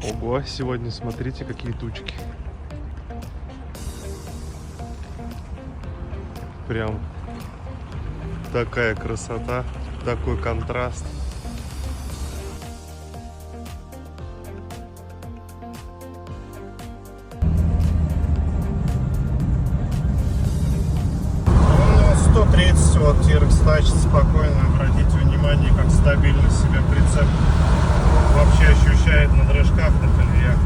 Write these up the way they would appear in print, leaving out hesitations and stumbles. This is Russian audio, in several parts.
Ого, сегодня смотрите, какие тучки. Прям такая красота, такой контраст. Ну, 130 вот T-Rex тащит спокойно. Обратите внимание, как стабильно себя прицеп вообще ощущает на дрожках, на колеях.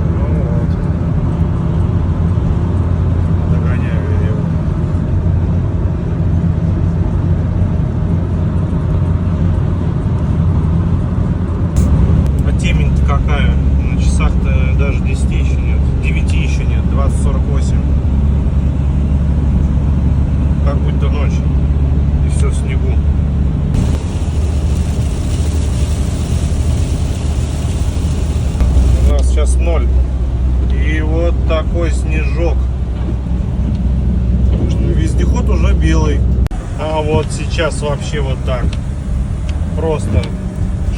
Ну вот. Догоняю его. А темень-то какая? На часах-то даже 10 еще нет. 9 еще нет. 20:48. Как будто ночь. И все в снегу. У нас сейчас 0. И вот такой снежок. Вездеход уже белый. А вот сейчас вообще вот так. Просто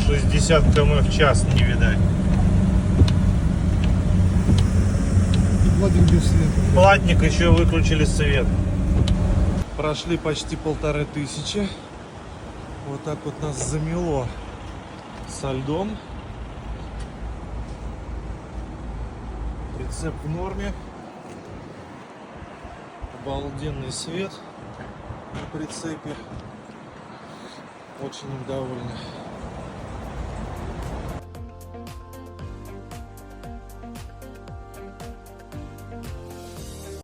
60 км в час не видать. Владик без света. Платник, еще выключили свет. Прошли почти 1500. Вот так вот нас замело со льдом. Прицеп в норме. Обалденный свет на прицепе. Очень им довольны.